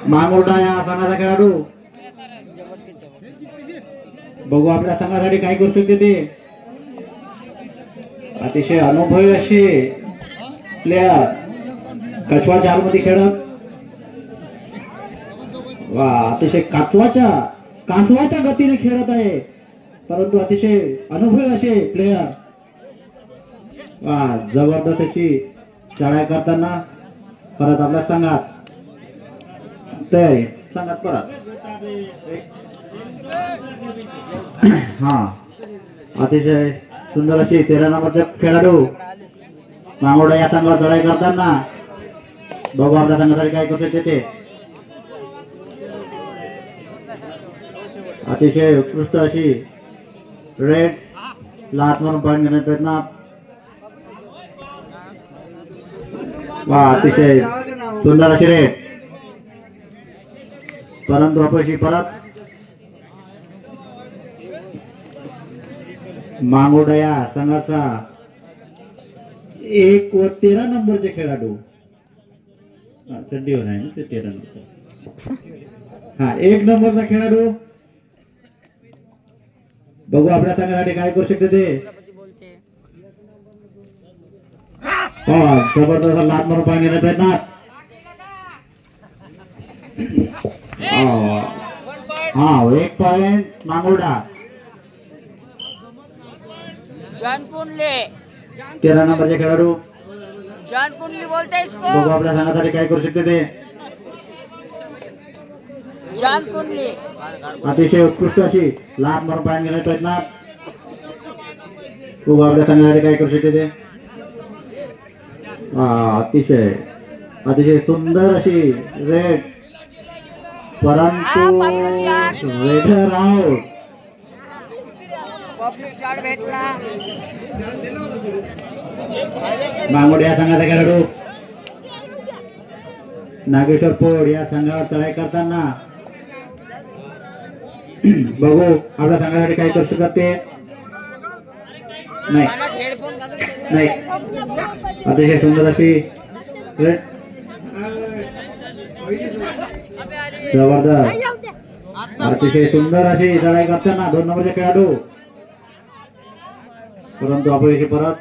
मांगोटा या संघाचा खेळाडू बघू आपल्या संघासाठी काय करू शकते ते. अतिशय अनुभवी असे प्लेयर कछवा चाल मध्ये खेळत. वा अतिशय कासवाच्या गतीने खेळत आहे, परंतु अतिशय अनुभवी असे प्लेयर. वा जबरदस्त अशी चढाई करताना परत आपल्या संघात तयारी संघात परत. हा अतिशय सुंदर अशी 13 नंबरचा खेळाडू मांगोडा या संघावर चढाई करताना बघू आपल्या संघासाठी काय करू शकते ते. अतिशय उत्कृष्ट अशी रेड लाट म्हणून पॉईंट घेण्याचा प्रयत्न. वा अतिशय सुंदर अशी रेड, परंतु अपयशी परत. मांगोडा या संघाचा 1 व 13 नंबरचे खेळाडू चड्डीवर आहे ना ते 13 नंबर. हा 1 नंबरचा खेळाडू बघू आपल्या संघासाठी काय करू शकते ते. जबरदस्त लाट मारून पाणी घेण्याचा प्रयत्न. हा 1 पॉइंट मांगोडा. 13 नंबरचे खेळाडू बघू आपल्या संघासाठी काय करू शकते ते. अतिशय उत्कृष्ट अशी लाट मारून पाणी घेण्याचा प्रयत्न. बघू आपल्या संघासाठी काय करू शकते ते. अतिशय सुंदर अशी रेड, परंतु रेडर आउट. मांगोडा या संघाचा खेळाडू नागेश्वर पोड या संघावर चढाई करताना बघू आपल्या संघासाठी काय करू शकत ते नाही. अतिशय सुंदर अशी जबरदस्त अतिशय सुंदर अशी चढाई करताना 2 नंबरचे खेळाडू, परंतु अपयशी परत.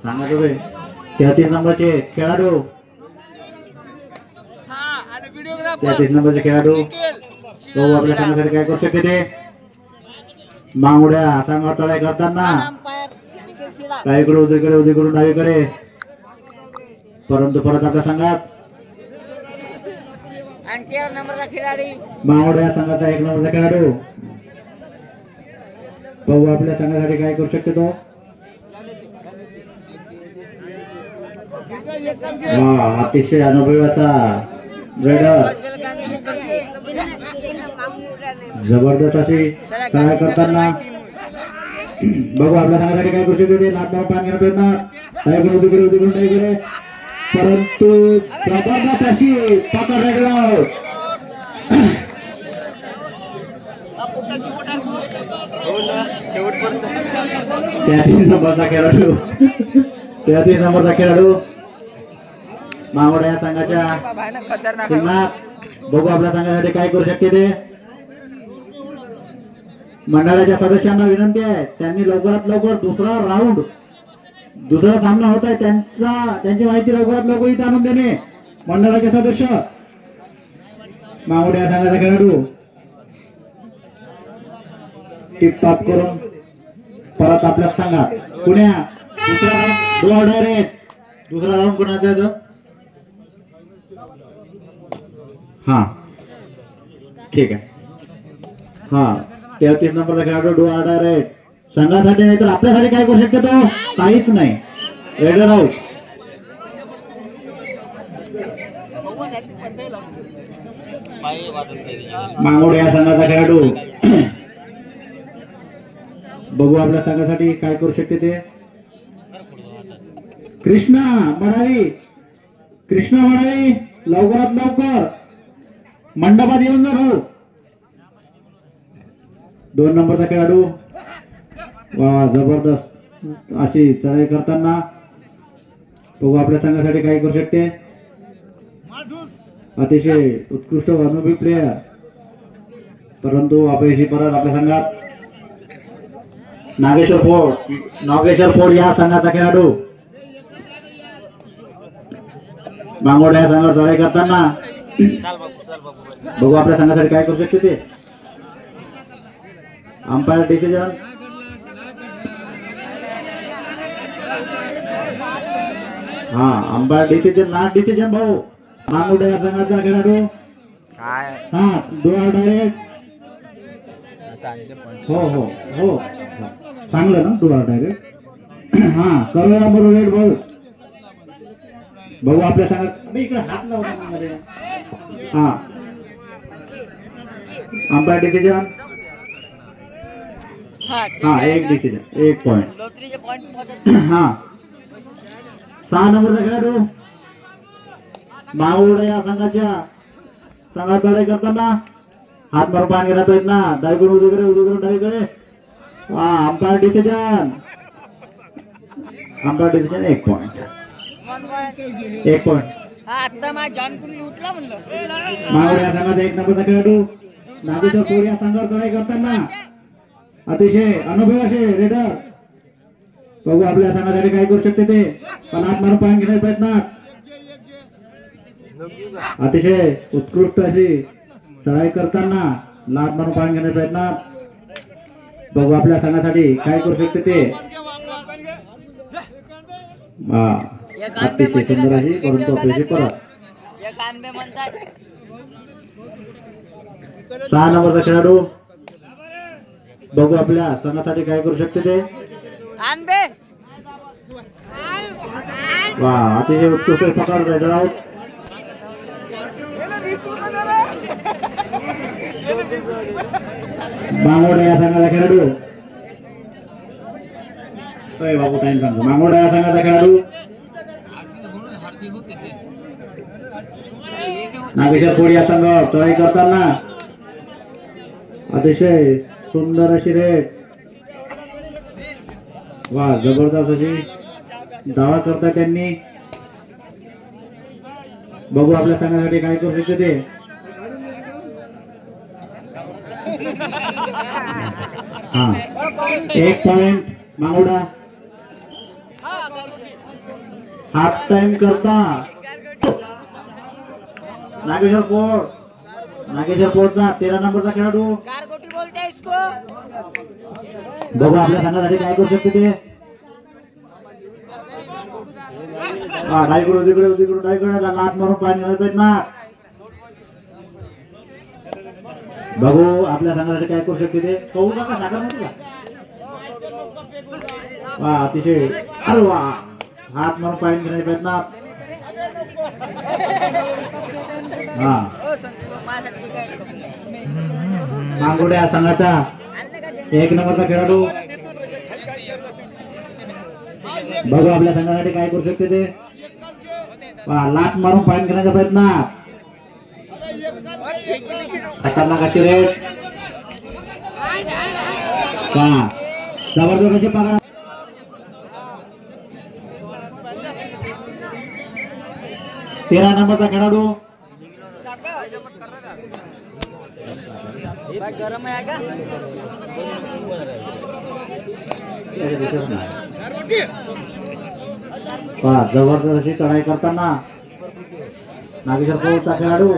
सांगा 33 नंबरचे खेळाडू 33 नंबरचे खेळाडू तो आपल्या संघासाठी काय करू शकते ते. मांगोड्या संघावर चढाई करताना काहीकडे उजवीकडून डावीकडे, परंतु परत आपल्या संघात मांगोड्या या संघाचा 1 नंबरचा खेळाडू बघू आपल्या संघासाठी काय करू शकते तो. अतिशय अनुभवी असा रेडर जबरदस्त अशी चढाई करताना बघू आपल्या संघासाठी काय करू शकते. लाटणार पाणी घेणार प्रयत्न उजवीकडे, परंतु जबरदस्त अशी पकड रेडर. 33 नंबरचा खेळाडू मांगोडा या संघाच्या बघू आपल्या संघासाठी काय करू शकते ते. मंडळाच्या सदस्यांना विनंती आहे, त्यांनी लवकरात लवकर दुसरा सामना होत आहे त्यांची माहिती लवकरात लवकर इथे आणून देणे. मंडळाचे सदस्य मांगोडा या संघाचा खेळाडू टिपटॉप करून परत आपल्या संघात. पुण्या दुसरा राऊंड कोणाचा आहे. हा ठीक आहे. हा 33 नंबरचा खेळाडू डू ऑर डायरेक्ट संघासाठी नाही तर आपल्यासाठी काय करू शकते तो. काहीच नाही. Raider out. मांगोडा या संघाचा खेळाडू बघू आपल्या संघासाठी काय करू शकते ते. कृष्णा मडावी लवकरात लवकर मंडपात येऊन जा भाऊ. 2 नंबरचा खेळाडू वा जबरदस्त अशी चढाई करताना बघू आपल्या संघासाठी काय करू शकते. अतिशय उत्कृष्ट अनुभवी प्लेयर, परंतु अपयशी परत आपल्या संघात नागेश्वर फोड या संघाचा खेळाडू मांगोड्या संघावर लढाई करताना बघू आपल्या संघासाठी काय करू शकते ते. Umpire decision. हा अंपायर डिसिजन, लास्ट डिसिजन भाऊ. मांगोड्या संघाचा खेळाडू हा दोन डायरेक्ट. हो हो हो चांगलं ना दोन डायरेक्ट. हा करूया बरोबर रेड भाऊ. भाऊ आपल्या संघात इकडे हात लावला. हा अंपायर डिसिजन. हा एक डिसिजन, एक पॉइंट. हा 6 नंबरचा खेळाडू माहुड या संघात लढाई करताना हात मारून पाणी घेण्यात येत ना. डावीकडून उजवीकडे डावीकडे. हा अंपायर डिसिजन. अंपायर डिसिजन एक पॉइंट. एक पॉइंट. माहुड या संघात 1 नंबरचा खेळाडू नागेश्वर फोड या संघावर लढाई करताना अतिशय अनुभवी असे रेडर. बघू आपल्या संघासाठी काय करू शकते ते. पण हात मारून पाणी घेण्याचा प्रयत्न. अतिशय उत्कृष्ट अशी चढाई करताना लाट मारून पाणी घेण्याचा प्रयत्न. बघू आपल्या संघासाठी काय करू शकते ते. अतिशय सुंदर अशी परंतु अपयशी परत. 6 नंबरचा खेळाडू बघू आपल्या संघासाठी काय करू शकते ते. वा अतिशय उत्कृष्ट पकड रायडर आउट. मांगोडा या संघाचा खेळाडू बाबू टाइम सांगतो. मांगोडा या संघाचा खेळाडू नागेश्वर फोड या संघावर चढाई करताना अतिशय सुंदर अशी रेड. वा जबरदस्त अशी दावा करतात त्यांनी. बघू आपल्या संघासाठी काय करू शकते ते. हा 1 पॉइंट मांगोडा. हाफ टाइम करता नागेश्वर फोडचा 13 नंबरचा खेळाडू बघू आपल्या संघासाठी काय करू शकते ते. हा डावीकडे डावीकडे लाट मारून पाणी घालत ना. बघू आपल्या संघासाठी काय करू शकते ते. कळू नका सागर मध्ये वा अतिशय अरे वा हात मारून पाणी घेण्याचा प्रयत्न. हा मांगोड्या संघाचा 1 नंबरचा खेळाडू बघू आपल्या संघासाठी काय करू शकते ते. लाट मारून पाणी घेण्याचा प्रयत्न. खतरनाक अशी रेड. जबरदस्त अशी पकड. तेरा नंबरचा खेळाडू गरम आहे का. जबरदस्त अशी चढाई करताना नागेश्वर फोडचा खेळाडू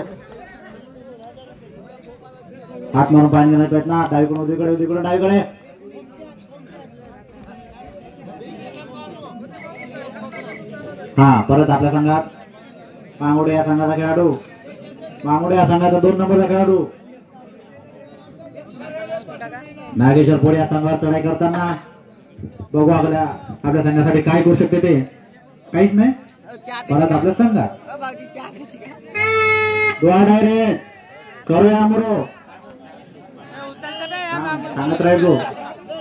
हात मारून पाणी घेण्याचा प्रयत्न. डावीकडून उजवीकडे डावीकडे. हा परत आपल्या संघात मांगोडे या संघाचा खेळाडू. मांगोडे या संघाचा 2 नंबरचा खेळाडू नागेश्वर फोड या संघावर चढाई करताना बघू आपल्या संघासाठी काय करू शकते ते. काहीच नाही. परत आपल्या संघात डायरेक्ट करूया मुरो सांगत राहिलो.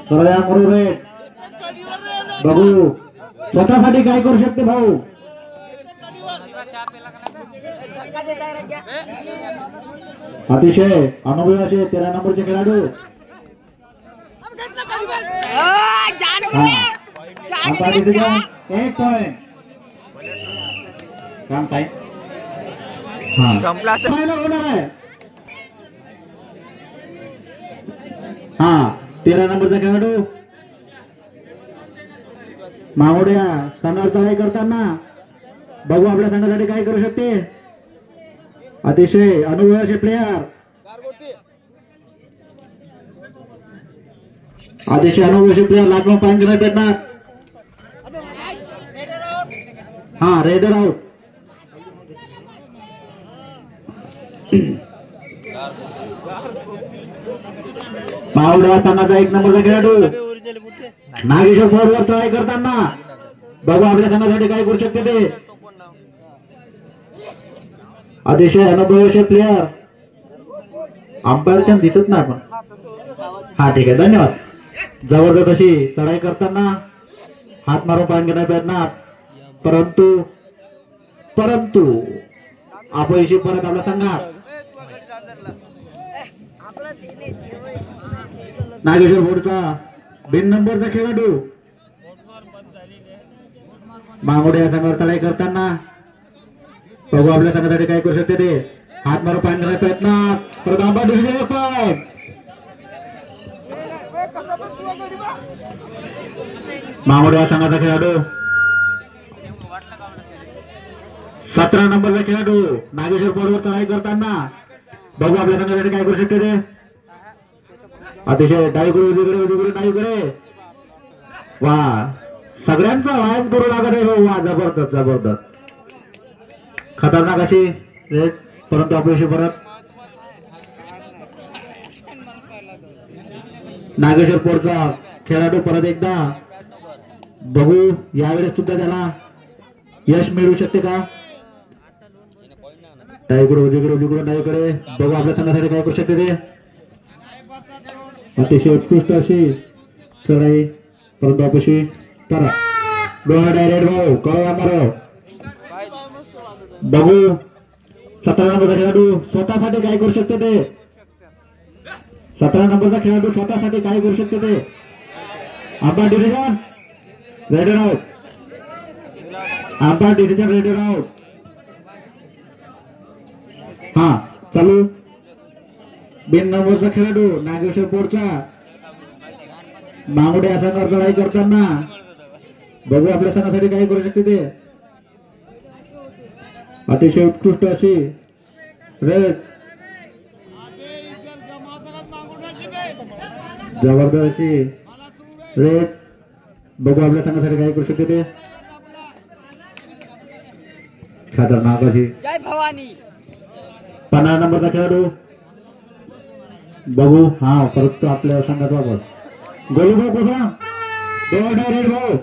करूया मुरो रेड. बघू स्वतःसाठी काय करू शकते भाऊ. अतिशय अनुभवी असे 13 नंबरचे खेळाडू. एक पॉइंट काम काय हा संपला होणार आहे. हा 13 नंबरचा खेळाडू मावड्या संघावर चढाई करताना बघू आपल्या संघासाठी काय करू शकते. अतिशय अनुभवी प्लेयर, अतिशय अनुभवी प्लेयर लागून पॉईंट घेण्यात येणार. हा रेडर आउट. मावड्या संघाचा 1 नंबरचा खेळाडू नागेश्वर फोरवर ट्राय करताना बघू आपल्या संघासाठी काय करू शकते ते. अतिशय अनुभवी प्लेयर. अंपायर दिसत नाही पण हा ठीक आहे धन्यवाद. जबरदस्त अशी चढाई करताना हात मारून पॉईंट घेण्यात प्रयत्न परंतु अपयशी परत आपल्या संघात. नागेश्वर बोर्डचा 2 नंबरचा खेळाडू मांगोडे या संघावर चढाई करताना बघू आपल्या संघासाठी काय करू शकते ते. हात मारून पॉईंट घेण्याचा प्रयत्न परत आंबा डिव्हिजन पॉईंट. मांगोडे या संघाचा खेळाडू 17 नंबरचा खेळाडू नागेश्वर बोर्डवर चढाई करताना बघू आपल्या संघासाठी काय करू शकते ते. अतिशय डाईकडे उजवीकडे डाईकडे वा सगळ्यांचा व्यायाम करू लागत आहे. वा जबरदस्त जबरदस्त खतरनाक अशी रेट परंतु अपयशी परत. नागेश्वर पोरचा खेळाडू परत एकदा बघू यावेळेस सुद्धा त्याला यश मिळू शकते का. डाईकडे उजवीकडे डाईकडे बघू आपल्या संघासाठी काय करू शकते ते. अतिशय उत्कृष्ट अशी चढाई परंतु अपयशी परत. डायरेक्ट भाऊ कळवा मारो बघू 17 नंबरचा खेळाडू स्वतःसाठी काय करू शकते ते. 17 नंबरचा खेळाडू स्वतःसाठी काय करू शकते ते. आंबा डिव्हिजन रेडर आउट. आंबा डिव्हिजन रेडर आउट. हा चालू. 2 नंबरचा खेळाडू नागेश्वर पोरचा मांगोडे या संघावर चढाई करताना बघू आपल्या संघासाठी काय करू शकते ते. अतिशय उत्कृष्ट अशी रेड जबरदस्त अशी रेड बघू आपल्या संघासाठी काय करू शकते ते. खतरनाक अशी जय भवानी 15 नंबरचा खेळाडू बघू हा परत आपल्या संघात वापस गोलू भाऊ कसा डोळा डायरेक्ट भाऊ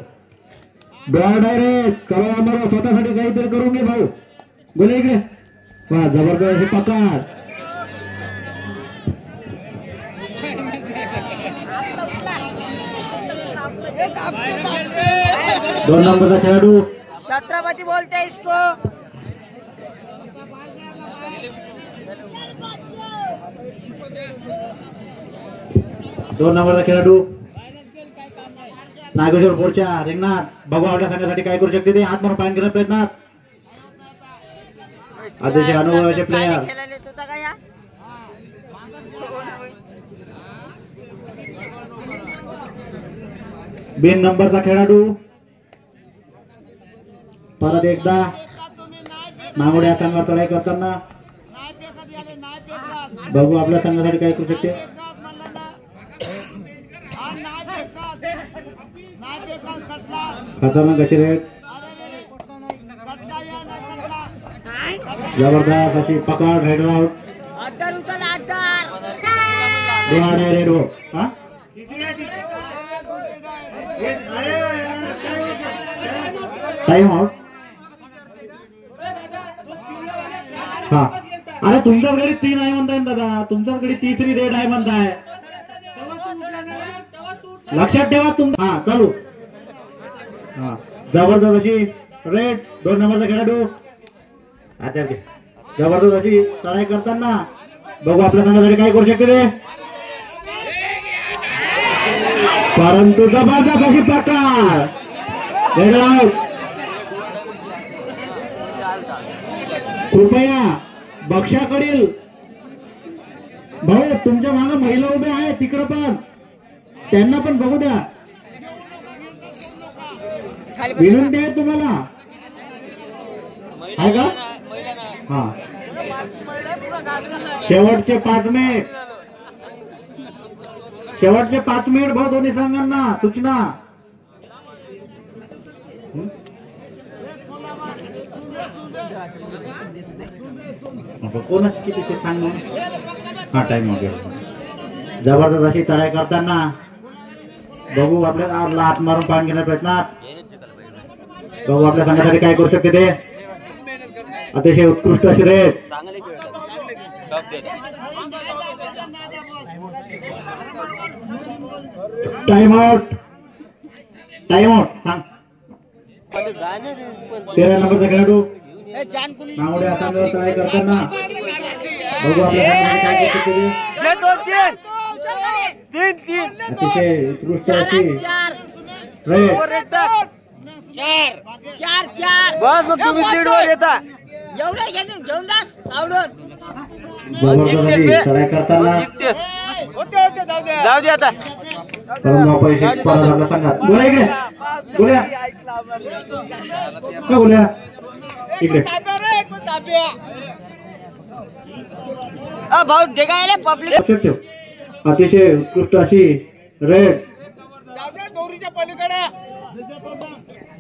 डोळा डायरेक्ट करा आम्हाला स्वतःसाठी काहीतरी करून घे भाऊ. बोले इकडे वा जबरदस्त पकड. दोन नंबरचा खेळाडू छत्रपति बोलते हैं इसको. 2 नंबरचा खेळाडू नागेश्वर बोरच्या रिंगणात बघू आपल्या संघासाठी काय करू शकते ते. हात मारून पॉईंट घेण्याचा प्रयत्न. अतिशय अनुभवाचे प्लेयर बिन नंबरचा खेळाडू परत एकदा मांगोड्या संघावर चढाई करताना बघू आपल्या संघासाठी काय करू शकते. खतरनाक अशी रेड जबरदस्त अशी पकड रेड आउट. रेड हो टाइम आउट. हा अरे तुमच्याकडे 3 आहे म्हणताय दादा. तुमच्याकडे 3 रेड आहे म्हणताय. लक्षात ठेवा तुमचा. हा चालू. हा जबरदस्त अशी रेड 2 नंबरचा खेळाडू जबरदस्त अशी चढाई करताना बघू आपल्या संघासाठी काय करू शकते ते. परंतु जबरदस्त अशी पकड. कृपया बक्षाकडील भाऊ तुमच्या मागे महिला उभ्या आहेत तिकडं पण त्यांना पण बघू द्या विनंती आहे तुम्हाला आहे का हा शेवटचे 5 मिनिट भाऊ दोन्ही संघांना सूचना कोणच किती ते सांग हा टाइम वगैरे जबरदस्त अशी चढाई करताना बघू आपल्याला हात मारून पाणी घेण्यात प्रयत्नात बघू आपल्या संघासाठी काय करू शकते ते अतिशय उत्कृष्ट अशी रेस टाइम आउट सांग 13 नंबरचा खेळाडू नावडे असांवर चढाई करताना बघू आपल्या संघासाठी काय करू शकते अतिशय उत्कृष्ट अशी रेस बस मग तुम्ही लीडवर येता एवढं घेऊन चढाई करताना जाऊ दे आता परंतु अपयशी परत आपल्या संघात बोला इकडे बोल्या का बोल्या इकडे भाऊ देखायला पब्लिक अतिशय उत्कृष्ट अशी रेड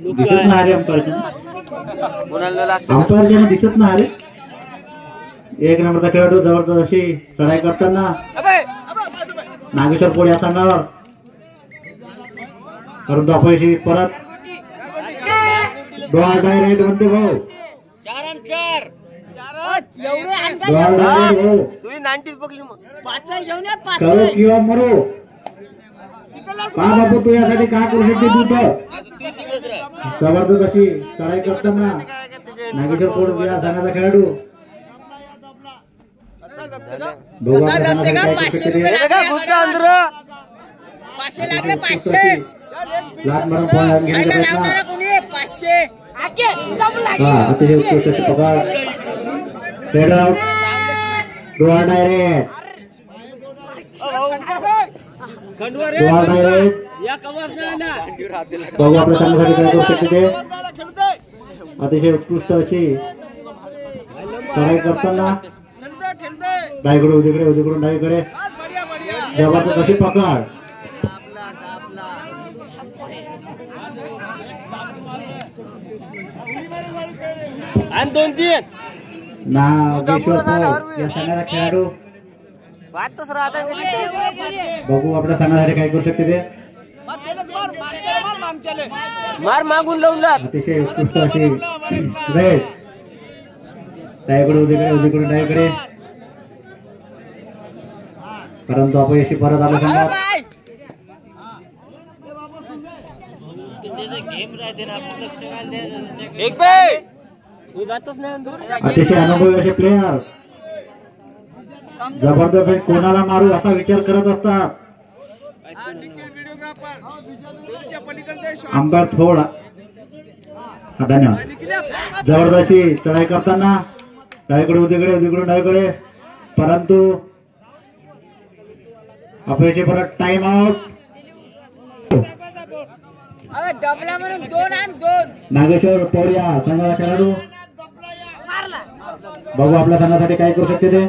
दिसत नाही अंपायर दिसत नाही 1 नंबरचा खेळाडू जबरदस्त अशी चढाई करताना नागेश्वर कोळी या संघावर परंतु अपयशी परत डोळा डायरेक्ट म्हणते भाऊ 4 करो किंवा मरो बाबू तू यासाठी काय करू शकते तू तर जबरदस्त अशी चढाई करताना नागेश्वर कोळी या संघाचा खेळाडू लात मारून अतिशय उत्कृष्ट अशी पकड रेड आउट डोळा डायरेक्ट बघू आपल्या संघासाठी काय करू शकते ते अतिशय उत्कृष्ट अशी चढाई करताना डावीकडे उजवीकडून डावीकडे जबरदस्त अशी पकड आणि 2-3 नागेश्वर या संघाचा खेळाडू बघू आपल्या संघासाठी काय करू शकते ते मार मागून लावून अतिशय उत्कृष्ट अशी रेस डावीकडे उजवीकडून डावीकडे परंतु अपयशी परत आपल्या संघात अतिशय अनुभवी असे प्लेयर जबरदस्त कोणाला मारू असा विचार करत असतात अंबर थोडा धन्यवाद जबरदस्ती चढाई करताना डावीकडे उजवीकडून डावीकडे परंतु अपयशी परत टाइम आउट डबला म्हणून 2 आणि 2 नागेश्वर पौर्या संघाचा खेळाडू बघू आपल्या संघासाठी काय करू शकते ते